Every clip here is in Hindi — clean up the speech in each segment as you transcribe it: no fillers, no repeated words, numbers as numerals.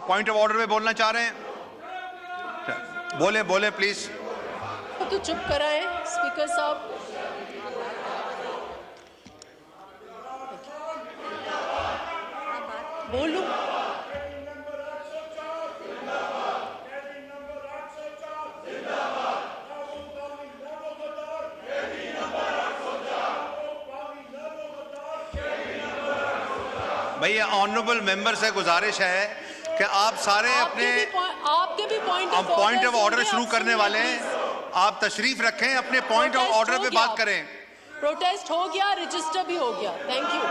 आप पॉइंट ऑफ ऑर्डर पे बोलना चाह रहे हैं? बोले बोले प्लीज। तो चुप कराएं स्पीकर साहब। बोलूं? भैया ऑनरेबल मेंबर से गुजारिश है कि आप सारे अपने आपके भी पॉइंट ऑफ ऑर्डर शुरू करने वाले हैं, आप तशरीफ रखें, अपने पॉइंट ऑफ ऑर्डर पे बात करें। प्रोटेस्ट हो गया, रजिस्टर भी हो गया। Thank you.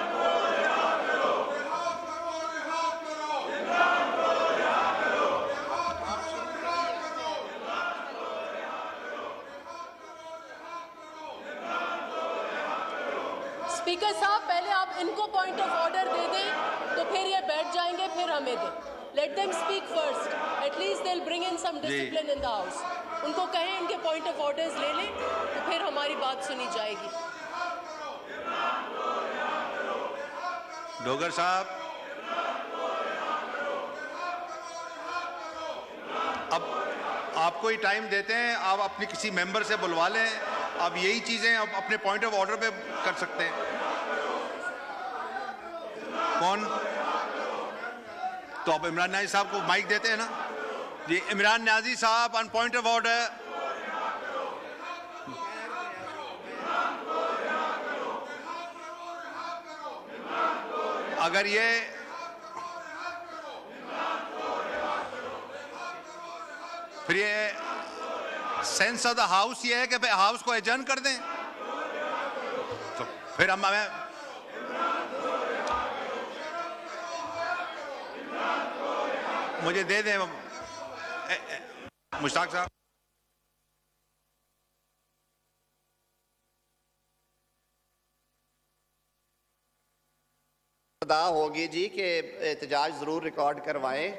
स्पीकर साहब पहले आप इनको पॉइंट ऑफ ऑर्डर दे दें तो फिर ये बैठ जाएंगे, फिर हमें दें। Let them speak first, at least they will bring in some discipline in the house. उनको कहें इनके पॉइंट ऑफ ऑर्डर्स ले लें तो फिर हमारी बात सुनी जाएगी। डोगर साहब, अब आपको ही टाइम देते हैं, आप अपनी किसी मेंबर से बुलवा लें। आप यही चीजें आप अपने पॉइंट ऑफ ऑर्डर पे कर सकते हैं। कौन? तो आप इमरान न्याजी साहब को माइक देते हैं ना जी। इमरान न्याजी साहब ऑन पॉइंट ऑफ ऑर्डर। अगर ये फिर ये सेंस ऑफ द हाउस ये है कि हाउस को एडजर्न कर दें, तो फिर हम मुझे दे दें मुश्ताक साहब। अदा होगी जी कि एहतजाज ज़रूर रिकॉर्ड करवाएं।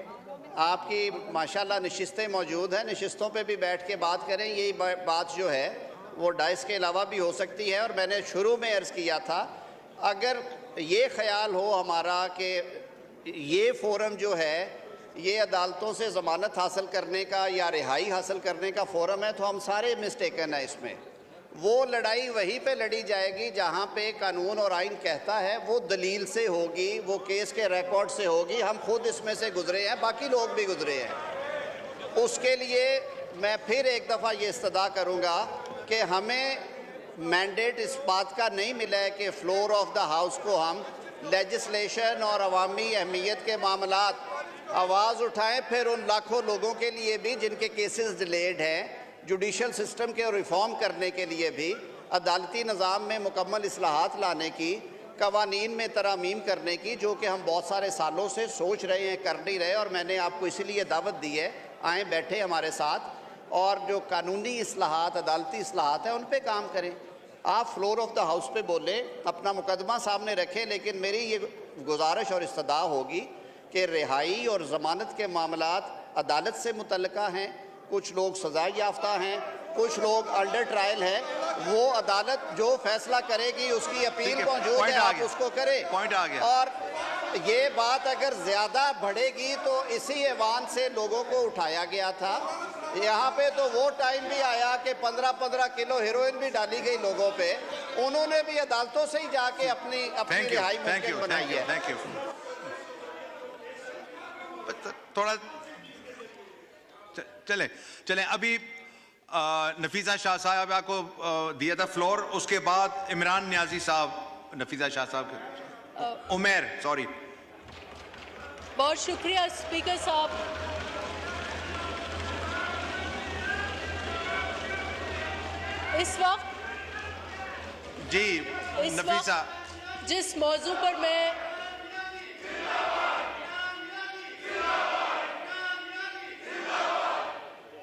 आपकी माशाल्लाह नशिस्तें मौजूद हैं, नशिस्तों पे भी बैठ के बात करें। यही बात जो है वो डाइस के अलावा भी हो सकती है। और मैंने शुरू में अर्ज़ किया था, अगर ये ख्याल हो हमारा कि ये फोरम जो है ये अदालतों से ज़मानत हासिल करने का या रिहाई हासिल करने का फोरम है, तो हम सारे मिस्टेकन हैं इसमें। वो लड़ाई वहीं पे लड़ी जाएगी जहाँ पे कानून और आइन कहता है, वो दलील से होगी, वो केस के रिकॉर्ड से होगी। हम खुद इसमें से गुजरे हैं, बाकी लोग भी गुजरे हैं। उसके लिए मैं फिर एक दफ़ा ये इस्तदा करूँगा कि हमें मैंडेट इस बात का नहीं मिला है कि फ्लोर ऑफ द हाउस को हम लेजिस्लेशन और अवामी अहमियत के मामलात आवाज़ उठाएं। फिर उन लाखों लोगों के लिए भी जिनके केसेस डिलेड हैं, जुडिशल सिस्टम के रिफ़ॉर्म करने के लिए भी, अदालती निज़ाम में मुकम्मल इस्लाहात लाने की, कवानीन में तरामीम करने की, जो कि हम बहुत सारे सालों से सोच रहे हैं, कर नहीं रहे। और मैंने आपको इसीलिए दावत दी है, आएँ बैठे हमारे साथ और जो कानूनी इस्लाहात, अदालती इस्लाहात हैं उन पर काम करें। आप फ्लोर ऑफ द हाउस पे बोलें, अपना मुकदमा सामने रखें, लेकिन मेरी ये गुजारिश और इस्तदा होगी कि रिहाई और ज़मानत के मामलात अदालत से मुतल्लिका हैं। कुछ लोग सज़ा याफ्ता हैं, कुछ लोग अंडर ट्रायल हैं। वो अदालत जो फैसला करेगी उसकी अपील मौजूद है, आप उसको करें। पॉइंट आ गया। और ये बात अगर ज़्यादा बढ़ेगी तो इसी ऐवान से लोगों को उठाया गया था। यहाँ पे तो वो टाइम भी आया कि 15-15 किलो हेरोइन भी डाली गई लोगों पे। उन्होंने भी अदालतों से ही जाके अपनी रिहाई मुमकिन बनाई है। Thank you. थोड़ा चले अभी नफीसा शाह साहब आपको दिया था फ्लोर, उसके बाद इमरान न्याजी साहब, नफीसा शाह साहब के उमेर, सॉरी। बहुत शुक्रिया स्पीकर साहब। इस वक्त जी नफीसा, जिस मौजू पर मैं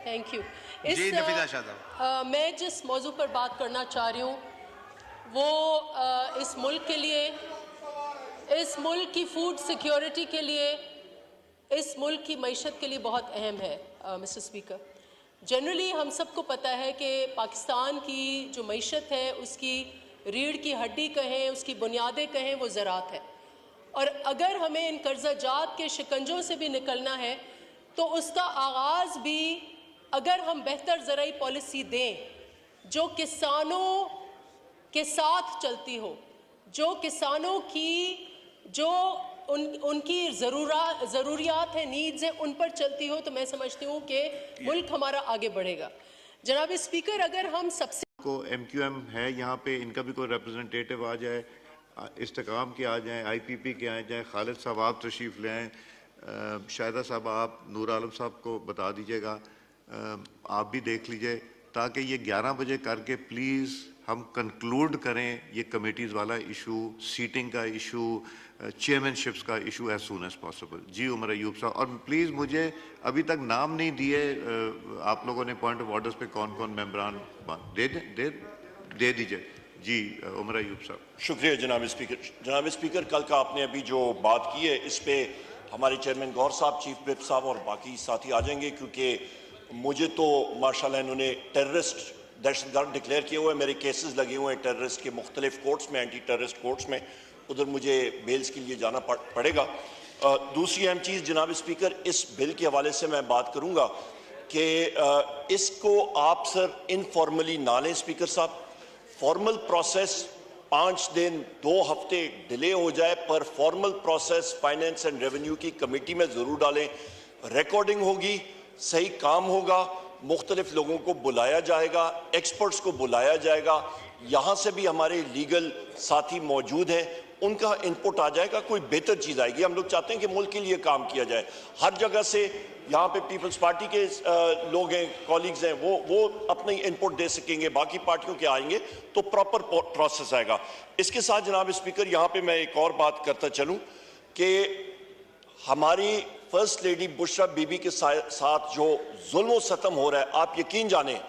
थैंक यू मैं जिस मौजू पर बात करना चाह रही हूँ वो इस मुल्क के लिए, इस मुल्क की फूड सिक्योरिटी के लिए, इस मुल्क की मईशत के लिए बहुत अहम है। मिस्टर स्पीकर, जनरली हम सबको पता है कि पाकिस्तान की जो मईशत है उसकी रीढ़ की हड्डी कहें, उसकी बुनियादें कहें, वो ज़राअत है। और अगर हमें इन कर्जाजात के शिकंजों से भी निकलना है तो उसका आगाज़ भी अगर हम बेहतर ज़राई पॉलिसी दें जो किसानों के साथ चलती हो, जो किसानों की जो उनकी ज़रूरियात है, नीड्स है, उन पर चलती हो, तो मैं समझती हूँ कि मुल्क हमारा आगे बढ़ेगा। जनाब स्पीकर, अगर हम सबसे को MQM है यहाँ पे, इनका भी कोई रिप्रेजेंटेटिव आ जाए, इस्तेकाम के आ जाएं, IPP के आ जाएं, खालिद साहब आप तशरीफ़ ले आएँ, शाहिदा साहब आप नूर आलम साहब को बता दीजिएगा, आप भी देख लीजिए ताकि ये 11 बजे करके प्लीज़ हम कंक्लूड करें ये कमेटीज़ वाला इशू, सीटिंग का इशू, चेयरमैनशिप्स का issue as soon as possible. जी उमर अयूब साहब, और प्लीज़ मुझे अभी तक नाम नहीं दिए आप लोगों ने पॉइंट ऑफ ऑर्डर्स पे कौन कौन मेंबरान दे दीजिए। जी उमर अयूब साहब। शुक्रिया जनाब स्पीकर। जनाब स्पीकर, कल का आपने अभी जो बात की है इस पे हमारे चेयरमैन गौर साहब, चीफ विप साहब और बाकी साथी आ जाएंगे, क्योंकि मुझे तो माशाल्लाह इन्होंने टेररिस्ट दहशतगर्द डिक्लेयर किए हुए, मेरे केसेस लगे हुए हैं टेररिस्ट के मुख्तलिफ कोर्ट्स में, एंटी टेररिस्ट कोर्ट्स में, उधर मुझे बेल्स के लिए जाना पड़ेगा। दूसरी अहम चीज़ जनाब स्पीकर, इस बिल के हवाले से मैं बात करूँगा कि इसको आप सर इनफॉर्मली ना लें स्पीकर साहब, फॉर्मल प्रोसेस 5 दिन 2 हफ्ते डिले हो जाए पर formal process finance and revenue की कमेटी में ज़रूर डालें, रिकॉर्डिंग होगी, सही काम होगा, मुख्तलिफ लोगों को बुलाया जाएगा, एक्सपर्ट्स को बुलाया जाएगा, यहाँ से भी हमारे लीगल साथी मौजूद हैं, उनका इनपुट आ जाएगा, कोई बेहतर चीज़ आएगी। हम लोग चाहते हैं कि मुल्क के लिए काम किया जाए। हर जगह से यहाँ पे पीपल्स पार्टी के लोग हैं, कॉलीग्स हैं, वो अपनी इनपुट दे सकेंगे, बाकी पार्टियों के आएंगे तो प्रॉपर प्रोसेस आएगा। इसके साथ जनाब स्पीकर यहाँ पे मैं एक और बात करता चलूँ कि हमारी फर्स्ट लेडी बुशरा बीबी के साथ जो जुल्म सतम हो रहा है, आप यकीन जाने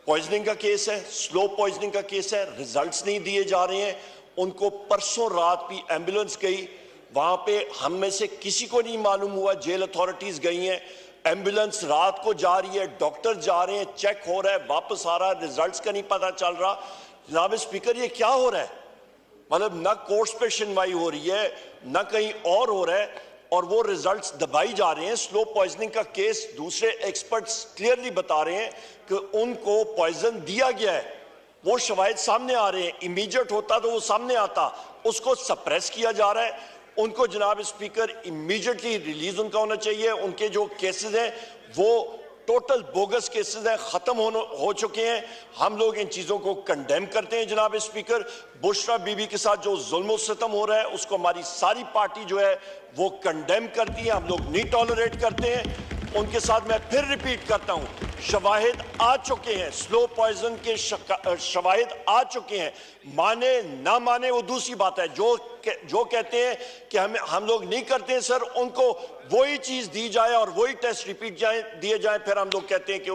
पॉइजनिंग का केस है, स्लो पॉइजनिंग का केस है, रिजल्ट्स नहीं दिए जा रहे हैं। उनको परसों रात भी एम्बुलेंस गई, वहां पे हम में से किसी को नहीं मालूम हुआ, जेल अथॉरिटीज गई हैं, एम्बुलेंस रात को जा रही है, डॉक्टर जा रहे हैं, चेक हो रहा है, वापस आ रहा है, रिजल्ट्स का नहीं पता चल रहा। जनाब स्पीकर, ये क्या हो रहा है? मतलब न कोर्ट्स पे सुनवाई हो रही है, न कहीं और हो रहा है, और वो रिजल्ट्स दबाई जा रहे हैं। स्लो पॉइजनिंग का केस दूसरे एक्सपर्ट्स क्लियरली बता रहे हैं कि उनको पॉइजन दिया गया है, वो शवाहिद सामने आ रहे हैं, इमीडिएट होता तो वो सामने आता, उसको सप्रेस किया जा रहा है। उनको जनाब स्पीकर इमीडिएटली रिलीज उनका होना चाहिए। उनके जो केसेस हैं वो टोटल बोगस केसेस हैं, खत्म हो चुके हैं। हम लोग इन चीजों को कंडेम करते हैं जनाब स्पीकर। बुशरा बीबी के साथ जो जुल्म सितम हो रहा है उसको हमारी सारी पार्टी जो है वो कंडेम करती है, हम लोग नहीं टॉलरेट करते हैं। उनके साथ मैं फिर रिपीट करता हूं, शवाहिद आ चुके हैं, स्लो पॉइजन के शवाहिद आ चुके हैं, माने ना माने वो दूसरी बात है। जो कहते हैं कि हम लोग नहीं करते हैं सर, उनको वही चीज दी जाए और वही टेस्ट रिपीट दिए जाए, फिर हम लोग कहते हैं कि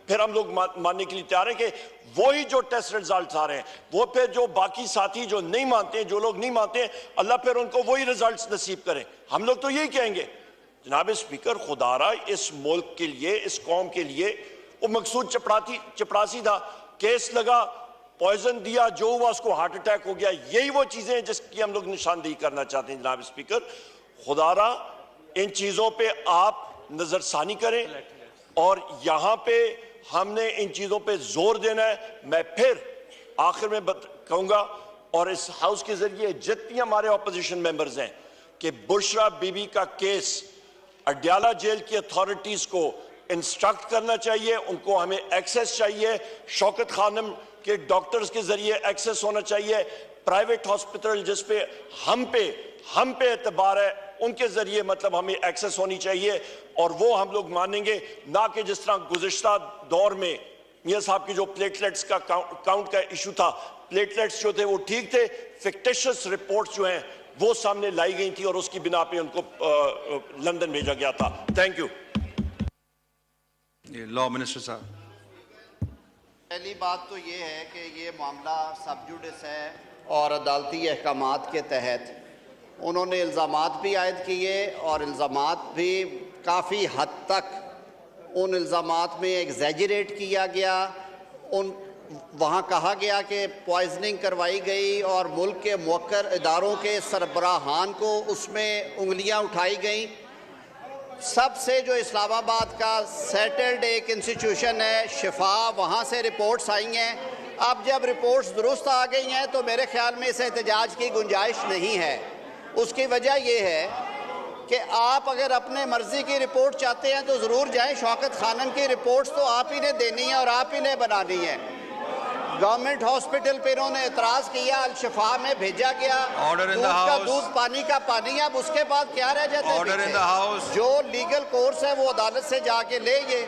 फिर हम लोग मानने के लिए तैयार हैं कि वही जो टेस्ट रिजल्ट्स आ रहे हैं वो फिर जो बाकी साथी जो नहीं मानते हैं, जो लोग नहीं मानते हैं, अल्लाह फिर उनको वही रिजल्ट्स नसीब करें। हम लोग तो यही कहेंगे जनाब स्पीकर, खुदारा इस मुल्क के लिए, इस कौम के लिए वो मकसूद चपरासी था, केस लगा, पॉइजन दिया, जो हुआ उसको हार्ट अटैक हो गया। यही वो चीजें हैं जिसकी हम लोग निशानदेही करना चाहते हैं जनाब स्पीकर। खुदारा इन चीजों पे आप नजरसानी करें और यहां पे हमने इन चीजों पे जोर देना है। मैं फिर आखिर में कहूंगा और इस हाउस के जरिए जितने हमारे ऑपोजिशन मेंबर्स हैं कि बुशरा बीबी का केस अडयाला जेल की अथॉरिटीज को इंस्ट्रक्ट करना चाहिए, उनको हमें एक्सेस चाहिए, शौकत खानम के डॉक्टर्स के जरिए एक्सेस होना चाहिए, प्राइवेट हॉस्पिटल जिस पे हम पे एतबार है उनके जरिए मतलब हमें एक्सेस होनी चाहिए। और वो हम लोग मानेंगे, ना कि जिस तरह गुज़िश्ता दौर में मियां साहब की जो प्लेटलेट्स का काउंट का इशू था, प्लेटलेट्स जो थे वो ठीक थे, फिक्टिशियस रिपोर्ट्स जो हैं वो सामने लाई गई थी और उसकी बिना पे उनको लंदन भेजा गया था। Thank you. लॉ मिनिस्टर साहब। पहली बात तो ये है कि ये मामला सब जुडिस है और अदालती अहकामात के तहत उन्होंने इल्ज़ामात भी आयद किए और इल्ज़ामात भी काफ़ी हद तक उन इल्ज़ामात में एग्जैजरेट किया गया, वहाँ कहा गया कि पॉइजनिंग करवाई गई और मुल्क के मुवक्कर इदारों के सरबराहान को उसमें उंगलियाँ उठाई गई। सबसे जो इस्लामाबाद का सेटल्ड एक इंस्टीट्यूशन है शिफा, वहाँ से रिपोर्ट्स आई हैं। अब जब रिपोर्ट्स दुरुस्त आ गई हैं तो मेरे ख्याल में इस एहतजाज की गुंजाइश नहीं है। उसकी वजह यह है कि आप अगर अपने मर्जी की रिपोर्ट चाहते हैं तो ज़रूर जाएं। शौकत खानम की रिपोर्ट्स तो आप ही ने देनी है और आप ही ने बनानी है। गवर्नमेंट हॉस्पिटल पे इन्होंने एतराज़ किया, अल-शिफा में भेजा गया, Order in the दूध का House. दूध, पानी का पानी। अब उसके बाद क्या रह जाता है Order in पीछे? the House. जो लीगल कोर्स है वो अदालत से जाके ले ये